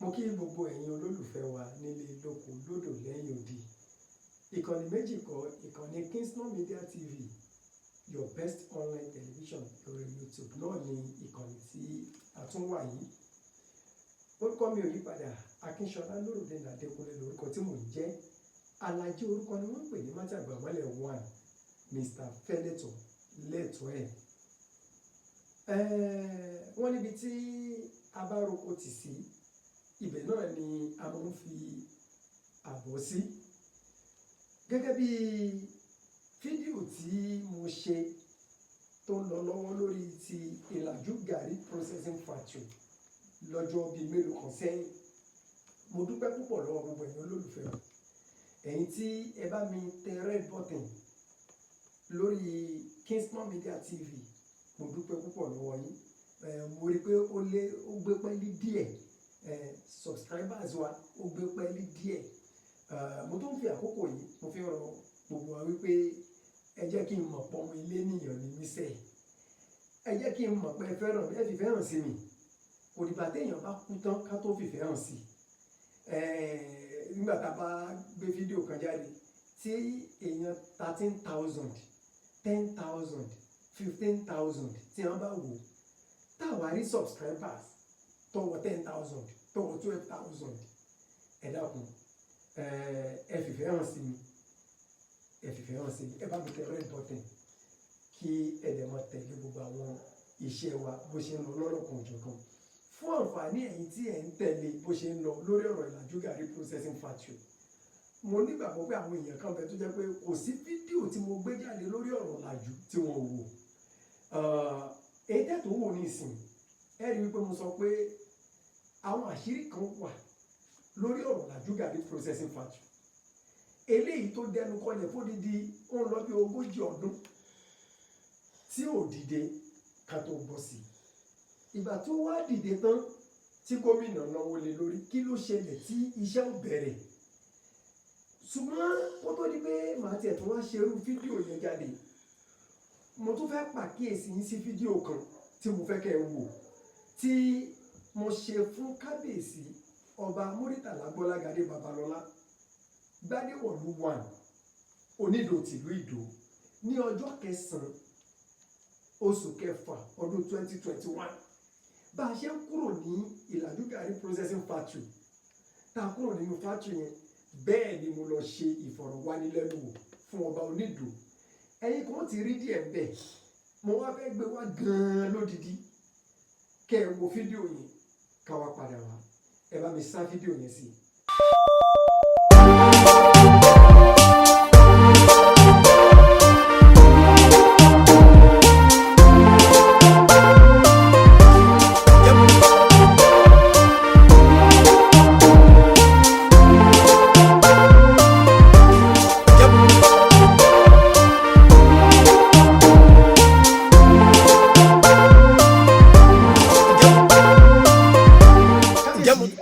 Mo kí gbogbo ẹ̀yin olólùfẹ́ wa nílé lóko lódò lẹ́yìn odi. Ìkànnì méjì kọ́, ìkànnì KESAN Media TV, your best online television lórí YouTube náà ni ìkànnì tí a tún wà yìí. Orúkọ mi ò yí padà, Akínṣọlá Nurudeen Adékúnlé lórúkọ tí mò ń jẹ́. Alájí orúkọ ni wọ́n ń pè ní Mátàgbà Mọ́lẹ̀ 1, Mr. Fẹ́lẹ́tọ̀ lẹ́tọ̀ ẹ̀. Wọ́n níbi tí a bá roko tì sí, ibẹ̀ náà ni a máa ń fi àbọ̀ sí. Gẹ́gẹ́ bí fídíò tí mo ṣe tó ń lọ lọ́wọ́ lórí ti Ile-Ise Gari Processing Factory lọ́jọ́ bíi mélòó kan sẹ́yìn. Mo dúpẹ́ púpọ̀ lọ́wọ́ gbogbo ẹ̀yin olólùfẹ́ wa. Ẹ̀yin tí ẹ bá mi tẹ red button lórí KESAN Media TV, mo dúpẹ́ púpọ̀ lọ́wọ́ yín. Mo rí pé ó gbé pẹ́ẹ́lí díẹ̀. Subscribers wa ó gbé pẹ́ẹ́lí díẹ̀. Mo tún fi àkókò yìí mo fi rọ̀ gbogbo wa wípé ẹ jẹ́ kí n mọ̀ pé ọmọ ilé nìyàn ni mí sẹ́ẹ̀. Ẹ jẹ́ kí n mọ̀ pé ẹ fìfẹ́ hàn sí mi. Kò dìgbà téèyàn bá kú tán ká tó fìfẹ́ hàn sí. Nígbà tá a bá gbé fídíò kan jáde tí èèyàn 13,000, 10,000, 15,000 tí wọ́n bá wò, táwa rí subscribers tọwọ́ 10,000, tọwọ́ 12,000, ẹ dákun, ẹ fìfẹ́ hàn sí mi. Ẹ fìfẹ́ hàn sí mi. Ẹ bá mi tẹ red button kí ẹ dẹ̀ máa tẹ̀lé gbogbo àwọn iṣẹ́ wa bó ṣe ń lọ lọ́lọ́kan òjọ̀kan. Fún àǹfààní ẹ̀yin tí ẹ̀ ń tẹ̀lé bó ṣe ń lọ lórí ọ̀rọ̀ Ile-Ise Gari Processing Factory, mo nígbàgbọ́ pé àwọn èèyàn kan bẹ tó jẹ́ pé kò sí fídíò tí mo gbé jáde lórí ọ̀rọ̀ làjú tí wọ́n wò. Èyí tẹ́ tó wò ní ìsìn, ẹ rí i pé mo sọ pé àwọn àṣírí kan wà lórí ọ̀rọ̀ Ile-Ise Gari Processing Factory. Eléyìí tó dẹnu kọlẹ̀ fódìdí ó ń lọ bí 40 ọdún tí ò dìde ká tó bọ́ sí. Ìgbà tó wá dìde tán tí gómìnà náwó lé lórí, kí ló ṣẹlẹ̀ tí iṣẹ́ ò bẹ̀rẹ̀? Ṣùgbọ́n ó tó di pé màá tiẹ̀ tó wá ṣe irú fídíò yẹn jáde, mo tún fẹ́ pàkíyèsí yín sí fídíò kan tí mo fẹ́ kẹ́ ẹ wò tí mo ṣe fún kábíyèsí ọba MURITALA GBOLAGADE BABALOLA GBADE WOLU 1 Onido tìlú Ìdó ní ọjọ́ 9 oṣù kẹfà ọdún 2021. Bá a ṣe ń kúrò ní Ile-Ise Gari Processing Factory, tá a kúrò nínú factory yẹn, bẹ́ẹ̀ ni mo lọ ṣe ìfọ̀rọ̀wánilẹ́nuwò fún ọba Onido. Ẹ̀yin kan ti rí díẹ̀ bẹ́ẹ̀, mo wá fẹ́ gbé wá gan-an lódìdí kẹ́ ẹ wo fídíò yẹn ká wá padà wá. Ẹ bá mi sá fídíò yẹn sí.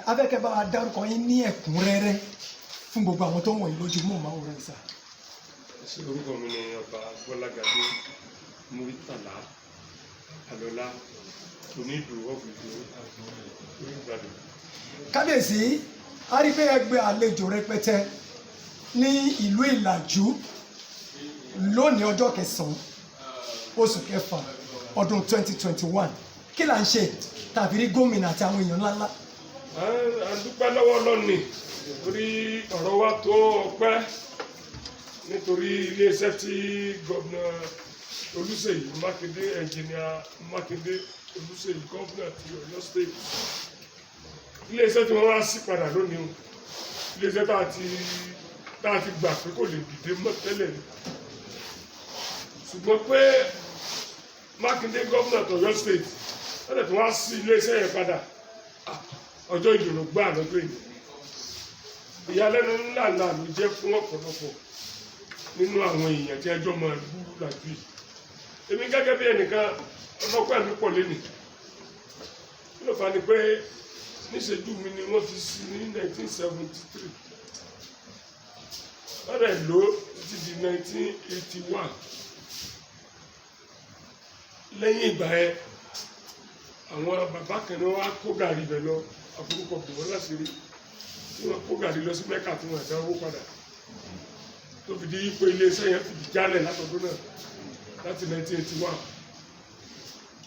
Abẹ́kẹ́ bá wa dárúkọ yín ní ẹ̀kúnrẹ́rẹ́ fún gbogbo àwọn tó ń wọ̀nyí lójú mọ́ máa wọ̀rọ̀ ìsà. Orúkọ mi ni ọba Gbọ́lágadé MURITALA Alọ́lá Onido Ìgbàdé. Kábíyèsí, a rí pé ẹgbẹ́ àlejò rẹpẹtẹ ní ìlú Ile-Ise lónìí ọjọ́ 9 oṣù kẹfà ọdún 2021. Kí là ń ṣe tàbí rí gómìnà àti àwọn èèyàn ńláńlá? A dúpẹ́ lọ́wọ́ Ọlọ́run torí ọ̀rọ̀ wa tó ọpẹ́ nítorí iléeṣẹ́ tí gómìnà Olúṣèyí Mákindé, ẹnjìnìà Mákindé Olúṣèyí, gómìnà ti Ọ̀yọ́ state, iléeṣẹ́ tí wọ́n wá sí padà lónìí o, iléeṣẹ́ tá a ti gbà pé kò lè dìde mọ́ tẹ́lẹ̀ ni. Ṣùgbọ́n pé Mákindé gómìnà ti Ọ̀yọ́ state wọ́n tẹ̀ tó wá sí iléeṣẹ́ yẹn padà, ọjọ́ ìdùnnú gbà lọ́jọ́ ìdùnnú. Ìyàlẹ́nu ńlá ló jẹ́ fún ọ̀pọ̀lọpọ̀ nínú àwọn èèyàn tí ẹjọ́ máa lù làjú yìí. Èmi gẹ́gẹ́ bí ẹnìkan, ọlọ́pàá mi pọ̀ lẹ́nìí. Kí ló fà ní pé níṣẹ́jú mi ni wọ́n fi sí ní 1973. Wọ́n rẹ̀ lò títí di 1981. Lẹ́yìn ìgbà yẹn, àwọn bàbá kan ní wọ́n á kó gàrí bẹ̀ lọ àforúkọ bò wọ́n láṣìírí tí wọ́n kó gàrí lọ sí Mẹ́kà tí wọ́n ẹ̀dá owó padà tó fi di pé iléeṣẹ́ yẹn fìdí jálẹ̀ látọdún náà láti 1981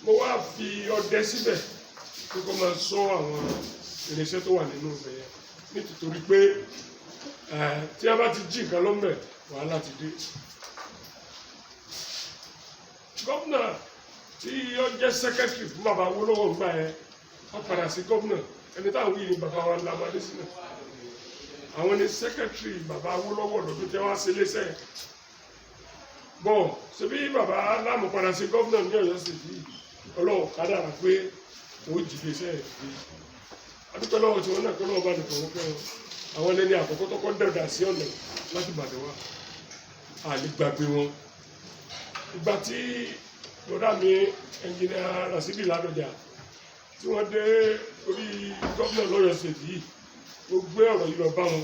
mo wá fi ọdẹ síbẹ̀ pé kó máa ṣọ́ àwọn irinṣẹ́ tó wà nínú ibẹ̀ yẹn nítorí pé tí a bá ti jí nǹkan lọ́mọ̀ wàhálà ti dé. Gómìnà tí ó jẹ́ sẹ́kẹ́tìrì fún bàbá Awólọ́wọ̀ gbà yẹn wọ́n padà sí gómìnà ẹni táwọn wí ni bàbá wa Lamade sínú àwọn ni sẹ́kẹ́tìrì bàbá Awólọ́wọ̀ lọ́dún tí wọ́n á ṣe léṣẹ́ yẹn. Bọ́ọ̀ ṣebí bàbá Lámù padà sí gómìnà ní Ọ̀yọ́ sì yìí Ọlọ́run kádàrá pé òun jì léṣẹ́ yẹn gbé. Adúpẹ́ lọ́wọ́ tí wọ́n náà kọ́ lọ́wọ́ bá nìkan wọ́n kẹ́wọ́n àwọn ẹlẹ́ni àkọ́kọ́ tó kọ́ dẹ̀dà sí ọ̀nà láti Ìbàdàn wá àlè gbàgbé wọn. Ìgbà tí lọ́dà mi ẹnjìnìà Rasidi Ládọjà tí wọ́n dé orí gómìnà lọ́yọ̀ ṣètì yìí ó gbé ọ̀rọ̀ yìí lọ bá wọn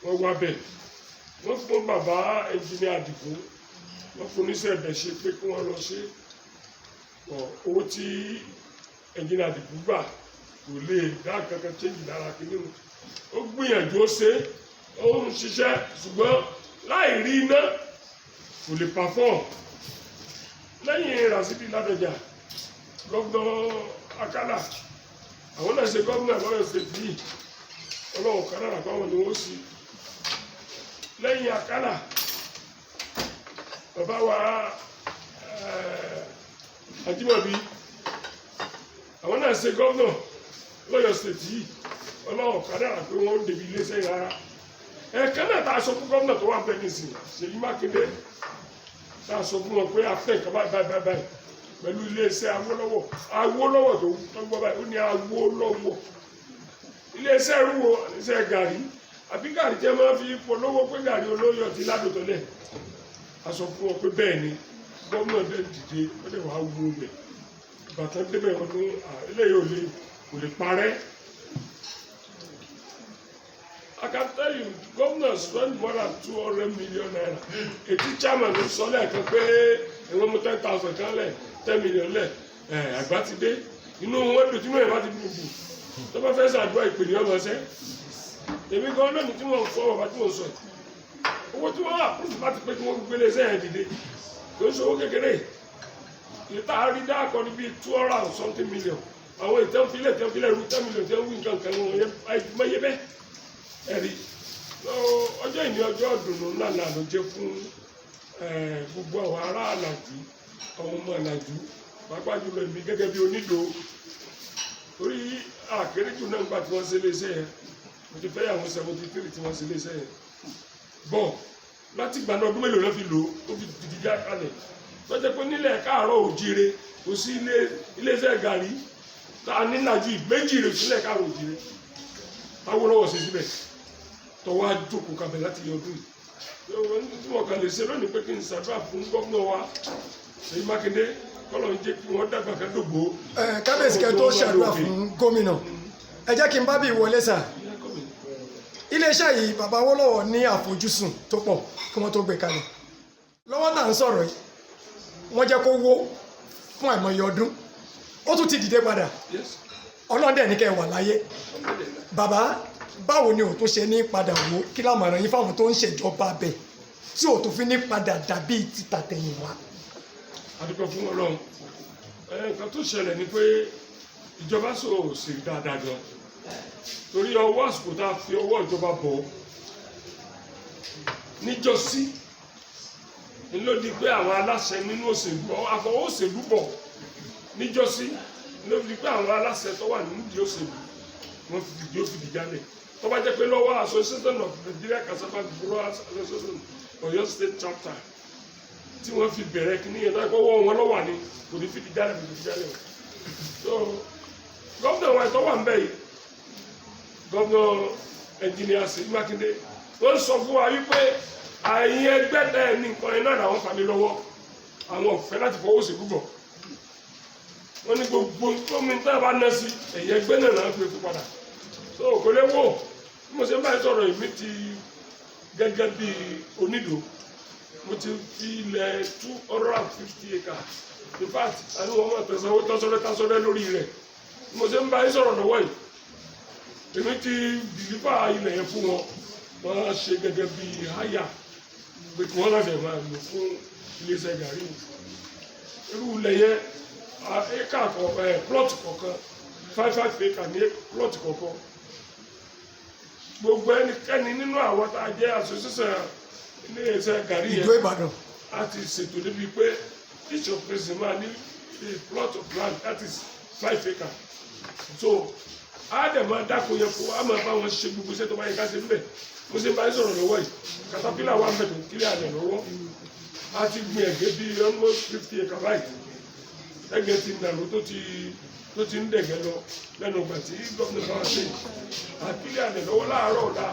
wọ́n wá bẹ̀ wọ́n fún bàbá ẹnjìnìà Àdìgún wọ́n fún oníṣẹ́ ẹ̀bẹ̀ ṣe pé kí wọ́n lọ ṣe owó tí ẹnjìnìà Àdìgún gbà kò lè dá kankan chéjì lára kí nínú ó gbìyànjú ó ṣe ó ń ṣiṣẹ́ ṣùgbọ́n láì rí iná kò lè perform. Lẹ́yìn Rasidi Ládọjà gómìnà Akálà àwọn náà ṣe gómìnà lọ́yọ̀ ṣètì yìí Ọlọ́run kádàrá fáwọn ni wọ́n sì. Lẹ́yìn Akálà bàbá wa Ajímọ̀bí àwọn náà ṣe gómìnà lọ́yọ̀ ṣètì yìí Ọlọ́run kádàrá pé wọ́n débi iléeṣẹ́ rárá. Ẹ̀ẹ̀kan náà tá a sọ fún gómìnà tó wà bẹ́ẹ̀ nísìnyí Ṣèyí Mákindé tá a sọ fún wọn pé afẹ́ nǹkan báyìí pẹ̀lú iléeṣẹ́ Awólọ́wọ̀ tó gbọ́ báyìí ó ní Awólọ́wọ̀ iléeṣẹ́ rúwo iléeṣẹ́ gàrí àbí gàrí jẹ́ máa fi polówó pé gàrí olóyọ̀ ti ládùn tọ́lẹ̀ a sọ fún wọn pé bẹ́ẹ̀ ni gómìnà dẹ̀ dìde ó lè wàá wo bẹ̀ bàtà débẹ̀ wọn ní eléyìí kò lè parẹ́. I can tell you, governors spend more than 200 million naira. Ètí chairman ló sọ lẹ́ẹ̀kan pé ìwọ́n mú 10,000 kan lẹ̀ 10 million lẹ̀ àgbà ti dé inú wọn dùn tí wọ́n yẹn bá ti dùn bù tó bá fẹ́ ṣàdúrà ìpè ní ọmọ ṣẹ́. Èmi gan lónìí tí wọ́n fọ́ bàbá tí wọ́n sọ owó tí wọ́n àpòsí láti pé kí wọ́n gbélé sẹ́yìn dìde kò ń ṣòwò kékeré ìta àrídá akọni bíi 200 something million àwọn ìtẹ́nfilẹ̀ rú 10 million tí wọ́n wí nǹkan kan wọn yẹn mẹ́yẹ bẹ́ẹ̀. Ẹ̀rí ọjọ́ ìní ọjọ́ ìdùnnú ńlá náà ló jẹ́ fún gbogbo àwọn ará àlàjú àwọn ọmọ àlàjú pàápàá jùlọ èmi gẹ́gẹ́ bí Onido torí àkéréjù náà gbà tí wọ́n ṣe léṣẹ́ yẹn mo ti fẹ́ àwọn 73 tí wọ́n ṣe léṣẹ́ yẹn bọ̀ láti ìgbà náà ọdún mélòó náà fi lò ó fi dìdí já kalẹ̀ lọ́jọ́ pé nílẹ̀ káàárọ̀ òjìire kò sí iléeṣẹ́ gàrí tá a ní nàjú méjì rè sílẹ̀ káàárọ̀ òjìire Awólọ́wọ̀ ṣe síbẹ̀ tọwọ́ àjòkó kabẹ̀ láti yọ ọdún yìí tí wọ́n kàn lè ṣe lónìí pé kí n ṣàdúrà fún gómìnà wa Ṣèyí Mákindé kọ́lọ̀ ń jẹ́ kí wọ́n dàgbà ká dògbò. kábíyèsí kẹ́ tó ṣàdúrà fún gómìnà ẹ jẹ́ kí n bá bí ìwọlé sà iléeṣẹ́ yìí bàbá Awólọ́wọ̀ ní àfojúsùn tó pọ̀ kí wọ́n tó gbé kalẹ̀ lọ́wọ́ tá à ń sọ̀rọ̀ yìí wọ́n jẹ́ kó wó fún àìmọye ọdún ó tún ti dìde padà ọlọ́dẹ̀ ní kẹ́ wà láyé bàbá báwo ni òtún ṣe ní padà wò kí lámọ̀ràn yín fáwọn tó ń ṣèjọba bẹ̀ tí òtún fi ní padà dàbí ti tàtẹ̀yìn wá. a dúpẹ́ fún Ọlọ́run nǹkan tó ṣẹlẹ̀ ni pé ìjọba sọ̀rọ̀ sí dáadáa gan torí ọwọ́ àsìkò tá a fi ọwọ́ ìjọba bọ̀ níjọ́sí ló di pé àwọn aláṣẹ nínú òṣèlú àfọwọ́ òṣèlú bọ̀ níjọ́sí ló di pé àwọn aláṣẹ tó wà nínú ìdí òṣèlú wọ́n fi fìdí òfìdí jálẹ̀ tó bá jẹ́ pé lọ́wọ́ Association of Nigeria Cassava Growers Association Ọ̀yọ́ State Chapter tí wọ́n fi bẹ̀rẹ̀ kí ní yẹn tó wọ́n wọn lọ́wọ́ ni kò ní fìdí jálẹ̀ so gómìnà wa ìtọ́wà ń bẹ̀ yìí gómìnà ẹnjìnìà Ṣèyí Mákindé wọ́n sọ fún wa wípé àyìn ẹgbẹ́ tẹ̀ ní nǹkan iná làwọn fà mí lọ́wọ́ àwọn ọ̀fẹ́ láti fọwọ́ sí gbúgbọ̀ wọ́n ní gbogbo gómìnà bá ná sí ẹ̀yìn ẹgbẹ́ náà náà gbé fún padà so kò lè wò bí mo ṣe ń báyìí sọ̀rọ̀ èmi ti gẹ́gẹ́ bí Onido mo ti fi ilẹ̀ 250 acres in fact àní wọn máa tẹ̀sánwó tásọ́rẹ́ lórí rẹ̀ bí mo ṣe ń báyìí sọ̀rọ̀ lọ́wọ́ yìí èmi ti dìlífà ilẹ̀ yẹn fún wọn wọ́n ṣe gẹ́gẹ́ bí háyà pé kí wọ́n láti máa lò fún Ile-Ise Gari irú ilẹ̀ yẹn éka plot kọ̀ọ̀kan 5 acre ní plot kọ̀ọ̀kan gbogbo ẹnikẹ́ni nínú àwọn tá a jẹ́ association Ile-Ise Gari yẹn a ti ṣètò débi pé each of person máa ní a plot of land that is 5 acre so a dẹ̀ máa dáko yẹn fún a máa bá wọn ṣe gbogbo iṣẹ́ tó bá yẹ ká ṣe níbẹ̀ mo ṣe bá yín sọ̀rọ̀ lọ́wọ́ yìí katapila wà mẹ́tò kílẹ̀ àlẹ́ lọ́wọ́ a ti gbin ẹ̀gẹ́ bíi almost 50 acre báyìí ẹ̀gẹ́ ti nàró tó ti ń dẹ̀gẹ́ lọ lẹ́nu ìgbà tí gómìnà bá wà ṣe àkílẹ̀ àlẹ́ lọ́wọ́ láàárọ̀ ọ̀la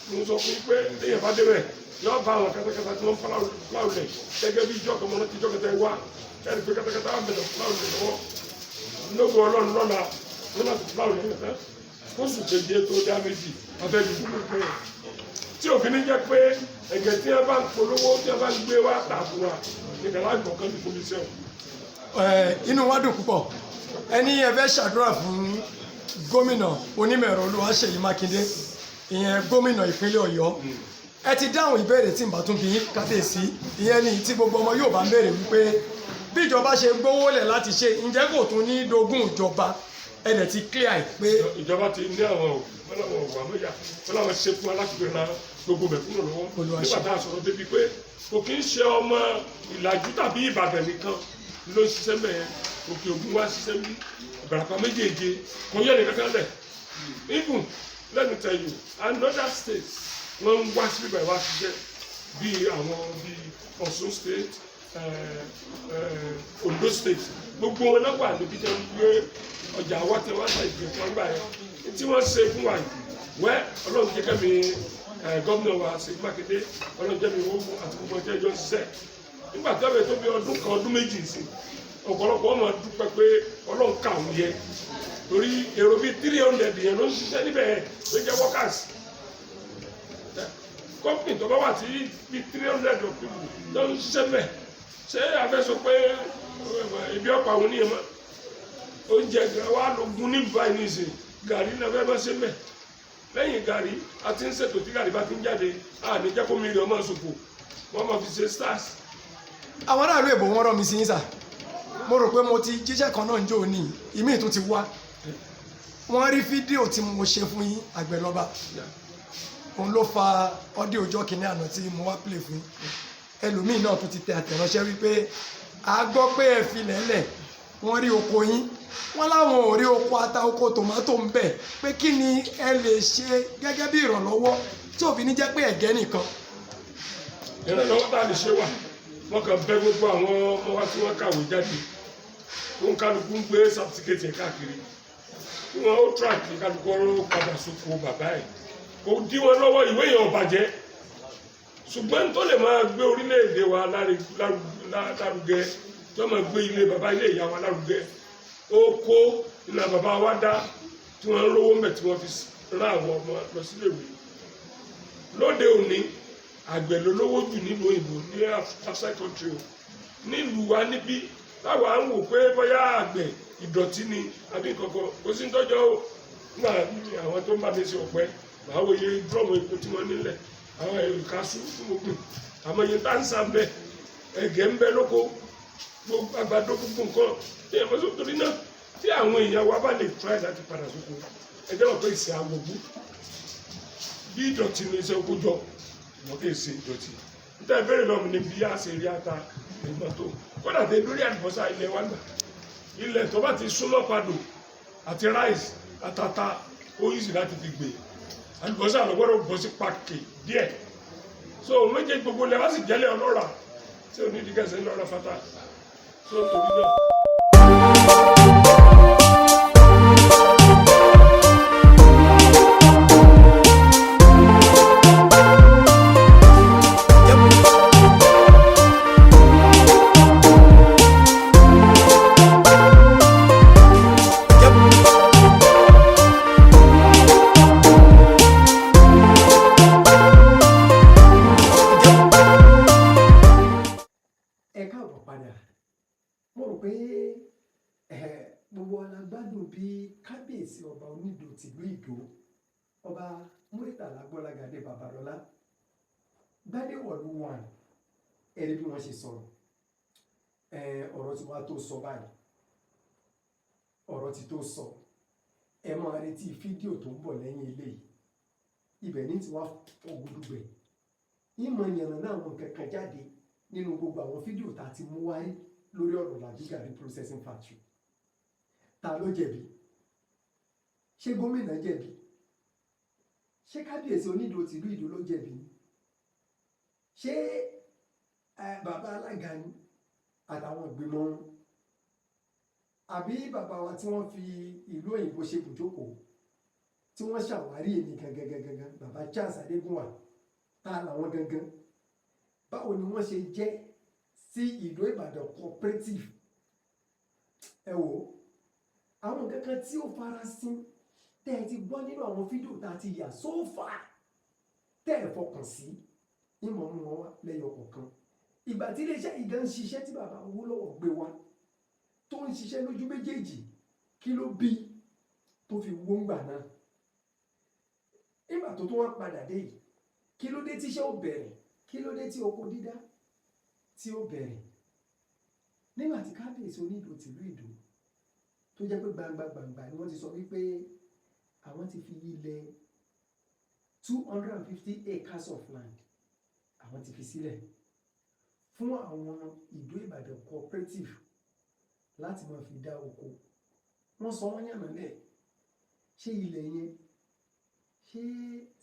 mo sọ fún pé lẹ́yìn bá débẹ̀ yóò bá àwọn katakata tí wọ́n fúláwù lẹ̀ gẹ́gẹ́ bí ìjọ kan mọ́ ti ìjọ kẹta wá ẹ̀rí pé katakata wà mẹ́tò fúláwù lẹ̀ lọ́wọ́ lógo ọlọ́run lọ́la wọn láti fúláwù lẹ̀ nìkan kóṣù keje tó dá méjì abẹ́bí gbogbo pé tí òfin ní jẹ́ pé ẹ̀gẹ́ tí wọ́n bá ń polówó tí wọ́n bá ń gbé wá tà fún wa nìkan láti kọ̀ọ̀kan ní polisi ọ̀. Inú wa dùn púpọ̀ ẹni ẹ fẹ́ ṣàdúrà fún gómìnà onímọ̀-ẹ̀rọ Olúwaṣèyí Mákindé ìyẹn gómìnà ìpínlẹ̀ Ọ̀yọ́ ẹ ti dáhùn ìbéèrè tí n bá tún bí kábíyèsí ìyẹn ni tí gbogbo ọmọ yóò bá ń béèrè wípé bí ìjọba ṣe gbówó lẹ̀ láti ṣe ǹjẹ́ kò tún ní dógún ìjọba ẹ dẹ̀ ti clear pé. ìjọba ti ní àwọn ọ̀wà mẹ́yà wọn làwọn ṣe fún alákùnrin náà gbogbo mẹ̀kúnnù lọ́wọ́ nígbà tá a sọ̀rọ̀ débi pé kò kí ń ṣe ọmọ Ìlàjú tàbí Ìbàdàn nìkan ló ń ṣiṣẹ́ mẹ́yẹn Òkè Ògùn wá ṣiṣẹ́ bí Ìbàràpá méjèèje kò yẹ nìkan kan lẹ̀ even let me tell you another state wọ́n ń wá sí ibà wá ṣiṣẹ́ bíi àwọn bíi Ọ̀ṣun state Ondo state gbogbo wọn náà wà níbi tí wọ́n gbé ọjà wa tẹ wá láì gbé fún ọgbà yẹn tí wọ́n ṣe fún wa yìí wẹ́ Ọlọ́run jẹ́ kẹ́mi gómìnà wa Ṣèyí Mákindé Ọlọ́run jẹ́ mi wọ́n fún àti gbogbo ọjọ́ ìjọ ṣiṣẹ́ nígbà tó bẹ̀ tó bí ọdún kan ọdún méjì sí ọ̀pọ̀lọpọ̀ ọmọ dúpẹ́ pé Ọlọ́run kà wọ́n yẹ torí èrò bíi 300 yẹn ló ń ṣiṣẹ́ níbẹ̀ ló jẹ́ workers company tó bá wà tí bíi 300 of people ló ń ṣiṣẹ́ bẹ̀ ṣé a fẹ́ sọ pé ibi ọ̀pọ̀ àwọn oníyẹn mọ́ oúnjẹ wa ló gun ní báyìí nìsín gàrí náà fẹ́ bá ṣe mẹ́ lẹ́yìn gàrí a ti ń ṣètò tí gàrí bá ti ń jáde a ní jẹ́ kó mílíọ̀nù ọmọ ṣòfò wọ́n máa fi ṣe stars. àwọn aráàlú Èbó wọn rọ mi sí yín sà mo rò pé mo ti jíṣẹ́ kan náà ń jò ní ìmí tún ti wá wọ́n rí fídíò tí mo ṣe fún yín Àgbẹ̀lọ́ba òun ló fa ọ́díò ọjọ́ kìíní àná tí mo wá play fún ẹlòmíì náà tún ti tẹ àtẹ̀ránṣẹ́ wípé a gbọ́ pé ẹ fi lẹ́lẹ̀ wọ́n rí oko yín wọ́n láwọn ò rí oko ata oko tòmátò ń bẹ̀ pé kí ni ẹ lè ṣe gẹ́gẹ́ bí ìrànlọ́wọ́ tí òfin ní jẹ́ pé ẹ̀gẹ́ nìkan. ìrànlọ́wọ́ tá a lè ṣe wà wọ́n kàn bẹ̀ gbogbo àwọn ọmọ wa tí wọ́n kàwé jáde tó ń kálukú ń gbé sátífíkẹ́tì káàkiri tí wọ́n ó tíráàkì kálukú ọ̀rọ̀ padà sóko bàbá ẹ̀ kò dí wọn lọ́wọ́ ìwé yẹn ò bàjẹ́ ṣùgbọ́n tó lè máa gbé orílẹ̀-èdè wa lárugẹ tí wọ́n máa gbé ilé bàbá ilé ìyá wa lárugẹ oko ìlà bàbá wa dá tí wọ́n ń rówó mẹ́ tí wọ́n fi rán àwọn ọmọ lọ sílé ìwé lóde òní àgbẹ̀ ló lówó jù nílùú òyìnbó ní outside country o nílùú wa níbí táwa ń wò pé bóyá àgbẹ̀ ìdọ̀tí ni àbí kankan kò sí ń tọ́jọ́ o nígbà àwọn tó ń bá mi ṣe ọ̀pẹ màá wo iye dúrọ́mù epo tí wọ́n nílẹ̀ àwọn èrò kaṣú fún gbogbo àmọ́ iye táǹsà ń bẹ ẹ̀gẹ́ ń bẹ lóko gbogbo àgbàdo gbogbo nǹkan tí ẹ̀ mọ́sọ́ torí náà tí àwọn èèyàn wa bá lè try láti padà sóko ẹgbẹ́ wọn pé ìsìn àgbògbó bí ìdọ̀tí ní iṣẹ́ oko jọ wọn kì í ṣe ìdọ̀tí níta ìbéèrè lọ́mù ní bí a ṣe rí ata ìgbà tó kódà tẹ lórí àlùbọ́sà ilẹ̀ wa gbà ilẹ̀ tó bá ti súnmọ́ padò àti ráìsì àtàtà ó yìí sì láti fi gbé àlùbọ́sà ló gbọ́dọ̀ bọ́ sí pàkè díẹ̀ so méje gbogbo lẹ́wọ́ sì jẹ́lẹ̀ ọlọ́ra tí ò ní ìdíkẹ́sẹ̀ ńlọrọ̀ fata so torí náà. gbogbo wa la gbádùn bí kábíyèsí ọba Onido tìlú Ìdó ọba MURITALA GBOLAGADE BABALOLA GBADE WOLU 1 ẹ̀rí bí wọ́n ṣe sọ̀rọ̀ ọ̀rọ̀ tí wàá tó sọ báyìí ọ̀rọ̀ tí tó sọ ẹ máa retí fídíò tó ń bọ̀ lẹ́yìn eléyìí ibẹ̀ ní tí wàá fọgùdùgbẹ̀ ìmọ̀ ìyànnà náà àwọn nǹkan kan jáde nínú gbogbo àwọn fídíò tá a ti mú wáyé lórí ọ̀rọ̀ Ile-Ise Gari processing factory. Ta ló jẹ̀bi? Ṣé gómìnà jẹ̀bi? Ṣé kábíyèsí Onido tìlú Ìdó ló jẹ̀bi? Ṣé bàbá alága ni àtàwọn ìgbìmọ̀ wọn? Àbí bàbá wa tí wọ́n fi ìlú òyìnbó ṣe bùjókòó tí wọ́n ṣàwárí èmi gangan bàbá Charles Adégúnwà ta làwọn gangan? Báwo ni wọ́n ṣe jẹ́ sí Ìdó Ìbàdàn cooperative? Ẹ wò ó àwọn kankan tí ó farasin tẹ́ ẹ ti gbọ́ nínú àwọn fídíò tá a ti yà sófà tẹ́ ẹ fọkàn sí ìmọ̀ mú wọn wá lẹ́yọ kọ̀ọ̀kan. Ìgbà tí iléeṣẹ́ ìgá ń ṣiṣẹ́ tí bàbá Awólọ́wọ̀ gbé wá tó ń ṣiṣẹ́ lójú méjèèjì kí ló bí tó fi wó ńgbà náà? Nígbà tó wá padà dé yìí kí ló dé tíṣẹ́ ò bẹ̀rẹ̀? Kí ló dé tí oko dídá tí ó bẹ̀rẹ̀? Nígbà tí kábíyèsí Onido tìlú Ìdó tó jẹ́ pé gbangba ni wọ́n ti sọ wípé àwọn ti fi ilẹ̀ 250 acres of land àwọn ti fi sílẹ̀ fún àwọn Ìdó Ìbàdàn cooperative láti máa fi dá oko. Wọ́n sọ wọ́n yànnà lẹ̀ ṣé ilẹ̀ yẹn ṣé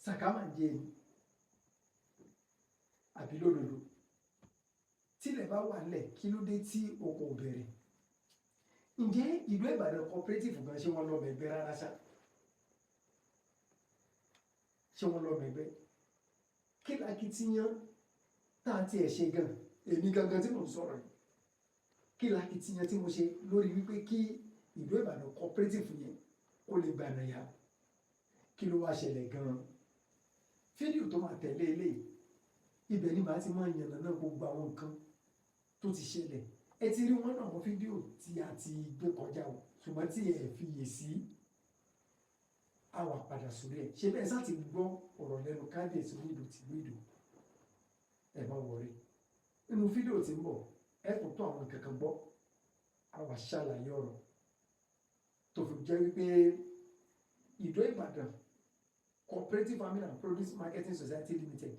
sàkámàjẹ ni àbí lódodo? Tílẹ̀ bá wà lẹ̀ kí ló dé tí oko ò bẹ̀rẹ̀? Ǹjẹ́ Ìdó Ìbàdàn cooperative gan ṣé wọ́n lọ mẹ̀gbẹ́ rárá ṣá? Ṣé wọ́n lọ mẹ̀gbẹ́? Kí lakitiyan tá a tiẹ̀ ṣe gan èmi gangan tí mò ń sọ̀rọ̀ yìí kí lakitiyan tí mo ṣe lórí wípé kí Ìdó Ìbàdàn cooperative yẹn kó lè gbànà yá? Kí ló wá ṣẹlẹ̀ gan-an? Fídíò tó máa tẹ̀lé eléyìí ibẹ̀ ni màá ti máa yànnà náà gbogbo àwọn nǹkan tó ti ṣẹlẹ̀. Ẹ ti rí wọn náà àwọn fídíò tí a ti gbé kọjá o ṣùgbọ́n tí ẹ fi yè sí àwa padà sórí ẹ̀. Ṣé bẹ́ẹ̀ sáà ti gbọ́ ọ̀rọ̀ lẹ́nu kábíyèsí Onido tìlú Ìdó? Ẹ má wọrí nínú fídíò tí ń bọ̀ ẹ kò tó àwọn kankan gbọ́ àwa ṣàlàyé ọ̀rọ̀ tó fi jẹ́ wípé Ìdó Ìbàdàn Cooperative Farming and Produce Marketing Society Limited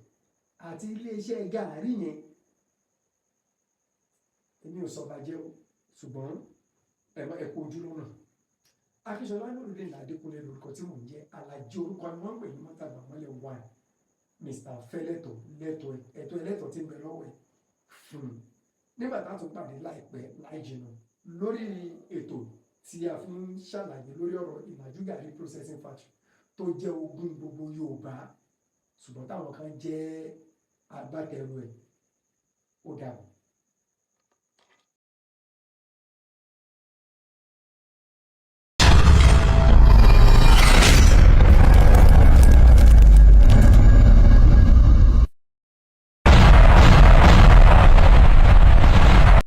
àti iléeṣẹ́ gàárì yẹn èmi ò sọ bàjẹ́ o ṣùgbọ́n ẹ kú ojú lọ́nà. Akínsọlá Nurudeen Adékúnlé lórúkọ tí mò ń jẹ́ Alájí orúkọ ni wọ́n ń pè ní mọ́tàgbà mọ́lẹ̀ 1 Mr. Fẹ́lẹ́tọ̀ lẹ́tọ̀ ẹ̀tọ́ ẹlẹ́tọ̀ tí ń bẹ lọ́wọ́ ẹ̀ nígbà tá a tún pàdé láìpẹ́ láì jìnnà lórí ètò tí a fi ń ṣàlàyé lórí ọ̀rọ̀ Ile-Ise Gari processing factory tó jẹ́ ogún gbogbo Yorùbá ṣùgbọ́n táwọn kan jẹ́ agbátẹrù ẹ̀ ó dàbọ̀.